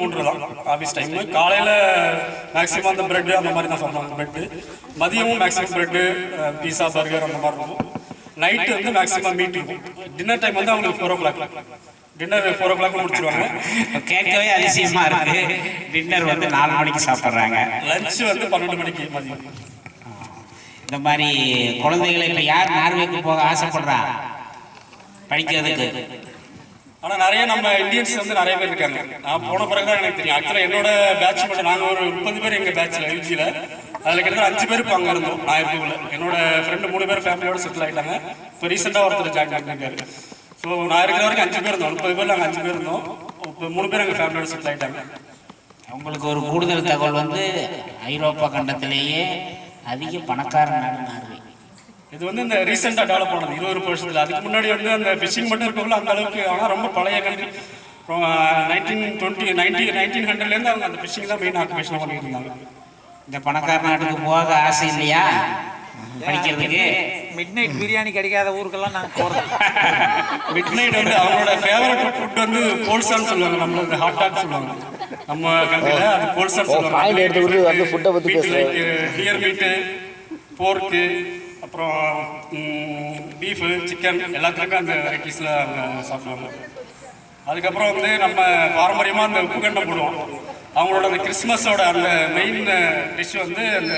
3 தான் office time. காலையில் maximum அந்த ப்ரெட்டு அந்த மாதிரி தான் சாப்பிடுவாங்க ப்ரெட்டு. மதியமும் மேக்ஸிமம் ப்ரெட்டு, பீஸா, பர்கர் அந்த மாதிரி இருக்கும். நைட்டு வந்து மேக்ஸிமம் மீட் இருக்கும். டின்னர் டைம் வந்து அவங்களுக்கு 4 o'clock. டின்னர் 4 o'clock முடிச்சிருவாங்க. கேட்கவே அதிசயமா இருக்கு. டின்னர் வந்து 4 மணிக்கு சாப்பிட்றாங்க. லஞ்ச் வந்து 12 மணிக்கு மதியம். இந்த மாதிரி குழந்தைகளை இப்போ யார் நார்வேக்கு போக ஆசைப்படுறா படிக்கிறதுக்கு? ஆனால் நிறைய நம்ம இந்தியன்ஸ் வந்து நிறைய பேர் இருக்காங்க. நான் போன பிறகு தான் எனக்கு தெரியும். ஆக்சுவலாக என்னோட பேட்ச் மட்டும் நாங்கள் ஒரு 30 பேர் எங்கள் பேட்சில் யூஜியில். அதில் கிட்டத்தட்ட 5 பேர் இப்போ அங்கே இருந்தோம். நான் இருக்கக்குள்ள என்னோட ஃப்ரெண்டு 3 பேர் ஃபேமிலியோடு செட்டில் ஆகிட்டாங்க. இப்போ ரீசெண்டாக ஒருத்தர் ஜாயின் பண்ணியிருக்காரு. ஸோ நான் இருக்கிற வரைக்கும் 5 பேர் இருந்தோம். 30 பேர் நாங்கள் 5 பேர் இருந்தோம். இப்போ 3 பேர் எங்கள் ஃபேமிலியோடு செட்டில் ஆகிட்டாங்க. அவங்களுக்கு ஒரு கூடுதல் தகவல் வந்து ஐரோப்பா கண்டத்திலேயே அதிக பணக்கார நாடு நார்வே. இது வந்து இந்த ரீசெண்டாக டெவலப் ஆனது 20 வருஷத்தில். அதுக்கு முன்னாடி வந்து அந்த ஃபிஷிங் மட்டும் இருக்கக்குள்ள அந்த அளவுக்கு. ஆனால் ரொம்ப பழைய கண்ட்ரி. 1900 அவங்க அந்த ஃபிஷிங் தான் மெயின் ஆக்குபேஷனாக பண்ணிட்டு இருந்தாங்க. இந்த பணக்கார நாட்டுக்கு போக ஆசை இல்லையா படிக்கிறதுக்கு? மிட் நைட் பிரியாணி கிடைக்காத ஊருக்கெல்லாம் நாங்கள் போகிறோம். மிட் நைட் வந்து அவங்களோட ஃபேவரட் ஃபுட் வந்து போல்சான்னு சொல்லுவாங்க. நம்மளுக்கு ஹாட் டாக் சொல்லுவாங்க. நம்ம கண்ட்ரியில் அது போல்சான்னு சொல்லுவாங்க. டியர் மீட்டு, போர்க்கு, அப்புறம் பீஃபு, சிக்கன் எல்லாத்துலேயுமே அந்த வெரைட்டிஸில் அவங்க சாப்பிடுவாங்க. அதுக்கப்புறம் வந்து நம்ம பாரம்பரியமாக அந்த உப்பு கண்டம் போடுவோம். அவங்களோட அந்த கிறிஸ்மஸோட அந்த மெயின் டிஷ் வந்து அந்த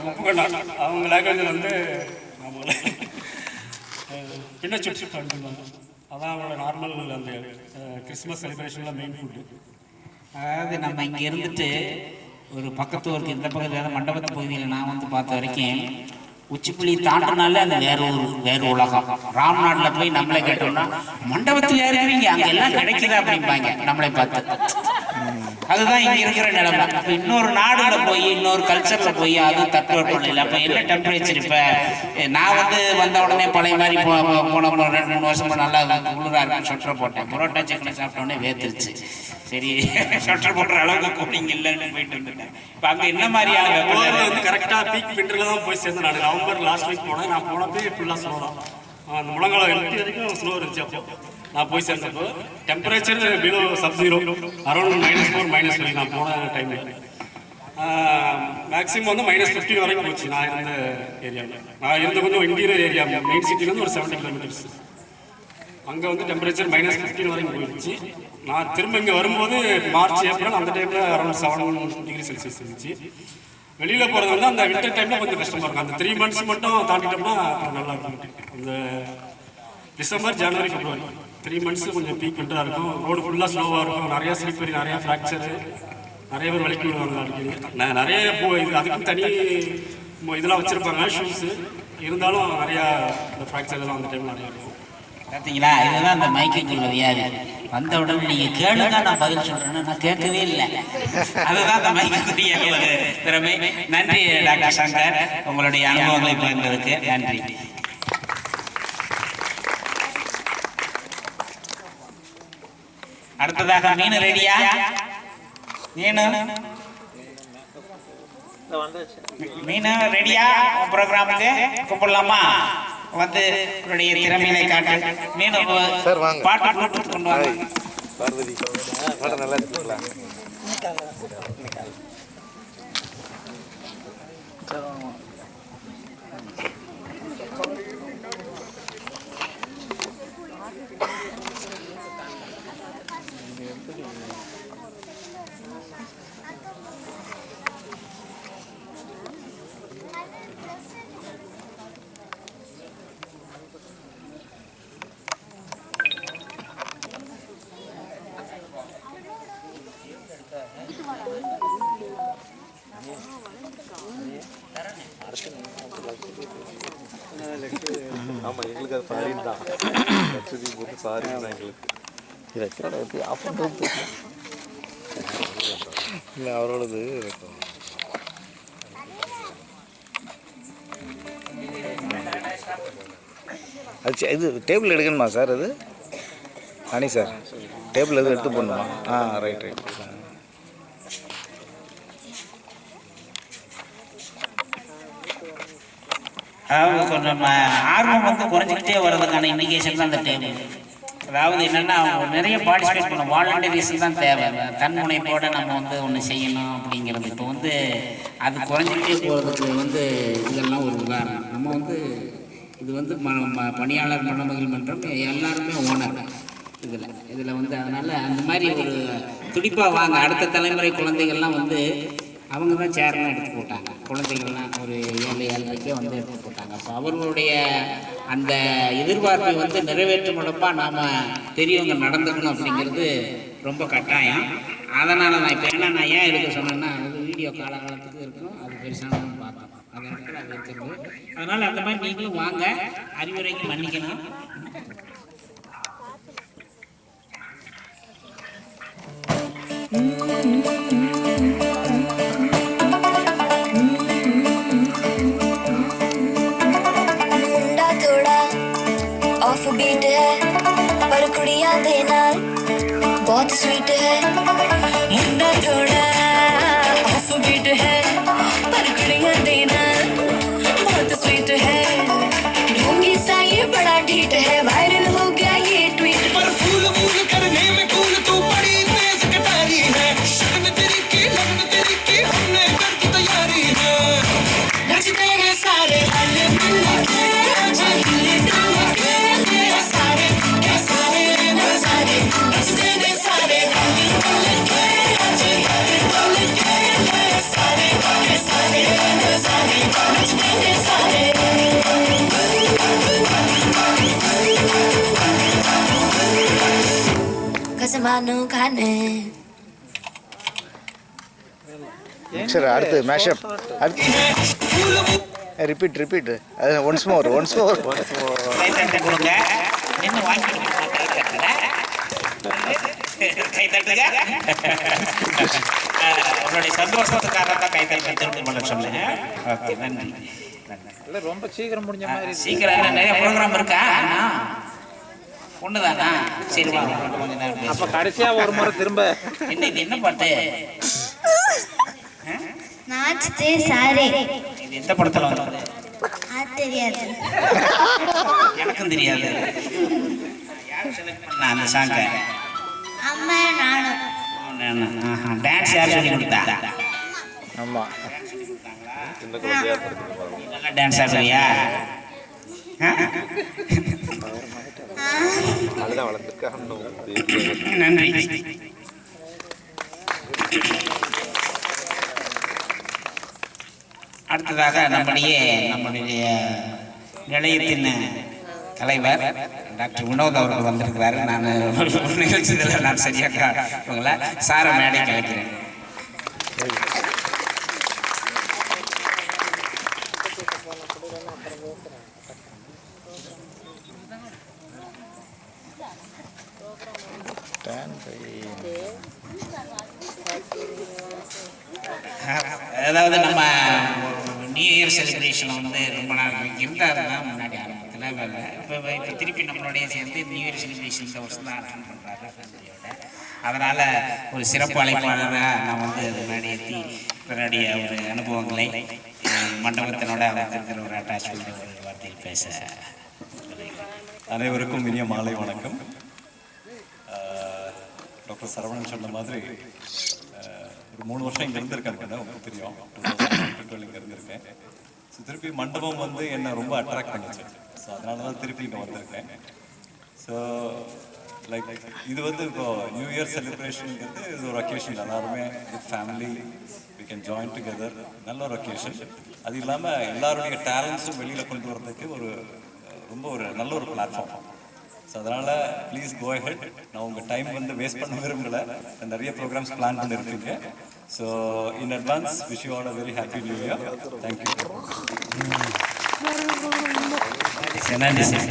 உப்பு கண்டம். அவங்க லாங்குவேஜில் வந்து என்ன சிப்ஸ் பண்ணுவாங்க. அதான் அவங்களோட நார்மல் அந்த கிறிஸ்மஸ் செலிப்ரேஷனில் மெயின் ஃபுட்டு. அதாவது நம்ம இங்கே இருந்துட்டு ஒரு பக்கத்து ஊருக்கு இந்த பக்கத்தில் மண்டபத்து பகுதியில் நான் வந்து பார்த்த வரைக்கும் உச்சிப்புள்ளி தாண்டினாலே அது வேறு உலகம். ராம்நாட்டில் போய் நம்மளை கேட்டோம்னா மண்டபத்தில் இருக்கிறீங்க அங்கே எல்லாம் கிடைக்குதா அப்படிம்பாங்க நம்மளை பார்த்து. அதுதான் இங்கே இருக்கிற நிலைமை. இப்போ இன்னொரு நாடுல போய் இன்னொரு கல்ச்சரில் போய் அதுவும் தட்பவெப்பம் இல்லை. அப்போ என்ன டெம்பரேச்சர்? இப்போ நான் வந்து வந்த உடனே பழைய மாதிரி போன 2-3 வருஷமா நல்லா குளிராக இருக்கும். சொட்டரை போட்டேன். புரோட்டா சிக்கனை சாப்பிட்ட உடனே வேத்துருச்சு. சரி சொட்டர் போடுற அளவுக்கு கூலிங் இல்லைன்னு போயிட்டு வந்துட்டேன். இப்போ அங்கே என்ன மாதிரியான வந்து கரெக்டாக பீக் விண்டரில் தான் போய் சேர்ந்து. நான் நவம்பர் லாஸ்ட் வீக் போனேன். நான் போனப்பே ஃபுல்லாக ஸ்னோ தான். அந்த முழங்கால எட்டு வரைக்கும் ஸ்னோ இருந்துச்சு. அப்போ நான் போய் சேர்ந்தப்போ டெம்பரேச்சர் பிலோ சப்-0, அரௌண்ட் -4 -3 நான் போன டைமில். மேக்ஸிமம் வந்து -15 வரைக்கும் போச்சு. நான் இருந்த ஏரியாவில். நான் இருந்த கொஞ்சம் இன்டீரியர் ஏரியா, மெயின் சிட்டிலேருந்து ஒரு 70 கிலோமீட்டர்ஸ். அங்கே வந்து டெம்பரேச்சர் -15 வரைக்கும் போயிடுச்சு. நான் திரும்ப இங்கே வரும்போது மார்ச், ஏப்ரல் அந்த டைமில் அரௌண்ட் 7 டிகிரி செல்சியஸ் இருந்துச்சு. வெளியில் போகிறது வந்து அந்த வின்டர் டைமில் கொஞ்சம் கஷ்டமாக இருக்கும். அந்த 3 months மட்டும் தாண்டிட்டோம்னா நல்லா இருக்கும். இந்த டிசம்பர், ஜனவரி, பிப்ரவரி 3 months கொஞ்சம் பீக் விண்டராக இருக்கும். ரோடு ஃபுல்லாக ஸ்லோவாக இருக்கும். நிறையா ஸ்லிப்பரி, நிறையா ஃப்ராக்சரு, நிறைய பேர் வலிக்கு விடுவாங்க. அடிக்கடி நிறைய இது அதுக்கு தனி இதெல்லாம் வச்சுருப்பாங்க ஷூஸு. இருந்தாலும் நிறையா இந்த ஃப்ராக்சர் எல்லாம் அந்த டைமில் நிறையா இருக்கும். பார்த்தீங்களா? இதுதான் அந்த மைக்கு சொல்வது. யாரு வந்த உடனே நீங்கள் கேளுங்க நான் பதில் சொல்கிறேன்னு நான் கேட்கவே இல்லை. அதுதான் அந்த மைக்குரிய ஒரு திறமை. நன்றி டாக்டர் சங்கர், உங்களுடைய அனுபவங்களை பகிர்ந்ததுக்கு நன்றி. அடுத்ததாக மீன் ரெடியா? மீன் ரெடியா? ப்ரோக்ராமுக்கு கூப்பிடலாமா? வந்து உங்களுடைய திறமையை காட்டு. மீன் பாட்டு கொண்டு வாங்க. நல்லா இருக்குங்களா? ஆமாம், எங்களுக்கு அது ஃபாரின் தான். லட்சதீப் போட்டு ஃபாரின் தான் எங்களுக்கு. இல்லை அவரோடது அது இது டேபிள் எடுக்கணுமா சார்? அது அனி சார் டேபிள் எதுவும் எடுத்து போடணுமா? ரைட். கொஞ்சம் ஆர்வம் வந்து குறைஞ்சிக்கிட்டே வர்றதுக்கான இண்டிகேஷன் தான் அந்த டேபிள். அதாவது என்னென்னா அவங்க நிறைய பார்ட்டிசிபேட் பண்ண வாலண்டியர்ஸ் தான் தேவை. தன்முனைப்போட நம்ம வந்து ஒன்று செய்யணும் அப்படிங்கிறது. இப்போ வந்து அது குறைஞ்சிட்டே போகிறதுக்கு இதெல்லாம் ஒரு உதாரணம். நம்ம வந்து இது வந்து பணியாளர் மணமகள் மன்றம் எல்லாருமே ஓனர் இதில் அதனால் அந்த மாதிரி ஒரு துடிப்பாக வாங்க. அடுத்த தலைமுறை குழந்தைகள்லாம் அவங்க தான் சேர்லாம் எடுத்து போட்டாங்க. குழந்தைகள்லாம் ஒரு 7-7:30 எடுத்து போட்டாங்க. அப்போ அவர்களுடைய அந்த எதிர்பார்ப்பை நிறைவேற்றும் மூலமாக நாம் பெரியவங்க நடந்துக்கணும் அப்படிங்கிறது ரொம்ப கட்டாயம். அதனால் நான் இப்போ நான் ஏன் எடுக்க சொன்னேன்னா வீடியோ காலகாலத்துக்கு இருக்கணும். அது பெருசானு பார்த்தோம். அந்த இடத்துல அது இருக்கிறது. அதனால் அந்த மாதிரி நீங்களும் வாங்க. அறிவுரைக்கு மன்னிக்கணும். ऑफ बीट है पर कुड़ियां दे नाल बहुत स्वीट है। मुंडा थोड़ा ऑफ बीट है पर कुड़ियां दे नाल बहुत स्वीट है। ढोंगी सा ये बड़ा ढीठ है, वायरल हो गया ये ट्वीट। पर फूल फूल करने में कूल तू बड़ी तेज कटारी है। शर्म तेरी की लगन तेरी की हमने कर दी तैयारी है। नचते हैं सारे हल्ले मिल के आजा हिले डुले के सारे के सारे नजारे। नचते हैं सारे हल्ले मिल के आजा हिले डुले के सारे के सारे नजारे। नचते हैं सारे कसमानो खाने சரி, அடுத்து மேஷப். அடுத்து ரிப்பீட் அது ஒன்ஸ் மோர் கொடுங்க. நின்று வாங்கி கை தட்டுங்க. உங்களுடைய சந்தோஷத்துக்காக தான் கை தட்டி திரும்ப பண்ண சொன்னேன். ஓகே, நன்றி. ரொம்ப சீக்கிரம் முடிஞ்ச மாதிரி சீக்கிரம் நிறைய ப்ரோக்ராம் இருக்கா? ஒண்ணுதானா? சரி வாங்க, கொஞ்ச நேரம் அப்ப கடைசியா ஒரு முறை திரும்ப என்ன இது என்ன பாட்டு? नाचते सारे இது எந்த படத்துல வந்தது? தெரியாது, எனக்கும் தெரியாது. யார் செலக்ட் பண்ணா அந்த சாங்க? அம்மா நானும். டான்ஸ் யார் சொல்லி கொடுத்தா? ஆமாம், நல்லா டான்ஸ் ஆடுறியா? நன்றி. அடுத்ததாக நம்முடைய நிலையத்தின் தலைவர் டாக்டர் வினோத் அவர்கள் வந்திருக்கிறாரு. நான் நிகழ்ச்சியில் நான் சரியாக உங்களை சார மேடை கலைக்கிறேன். அதாவது நம்ம நியூ இயர் செலிப்ரேஷன் ரொம்ப நாள் இருந்தால் தான் முன்னாடி ஆரம்பத்தில் இப்போ திருப்பி நம்மளுடைய சேர்ந்து நியூ இயர் செலிப்ரேஷன் இந்த வருஷம் தான் அட்டன் பண்ணுறாரு ஃபேமிலியோட. அதனால் ஒரு சிறப்பு அழைப்பாளராக நான் முன்னாடி ஏற்றி தன்னுடைய ஒரு அனுபவங்களை மண்டபத்தினோட இருக்கிற ஒரு அட்டாச்மெண்ட் ஒரு வார்த்தையில் பேச. அனைவருக்கும் இனிய மாலை வணக்கம். டாக்டர் சரவணன் சொன்ன மாதிரி ஒரு 3 வருஷம் இங்கே இருந்திருக்கேன். உங்களுக்கு தெரியும், 2012 இங்கே இருந்திருக்கேன். ஸோ திருப்பி மண்டபம் என்னை ரொம்ப அட்ராக்ட் பண்ணிச்சு. ஸோ அதனால தான் திருப்பி இங்கே வந்திருக்கேன். ஸோ லைக் இது இப்போ நியூ இயர் செலிப்ரேஷனுங்கிறது இது ஒரு அக்கேஷன். எல்லாருமே with family we can join together. நல்ல ஒரு அக்கேஷன். அது இல்லாமல் எல்லாருடைய டேலண்ட்ஸும் வெளியில் கொண்டு வரதுக்கு ரொம்ப நல்ல ஒரு பிளாட்ஃபார்ம். ஸோ அதனால் ப்ளீஸ் கோ ஹெட். நான் உங்கள் டைம் வேஸ்ட் பண்ண விரும்பலை. நிறைய ப்ரோக்ராம்ஸ் பிளான் பண்ணியிருக்கீங்க. So in advance wish you all a very happy new year. Thank you. நன்றி சார்.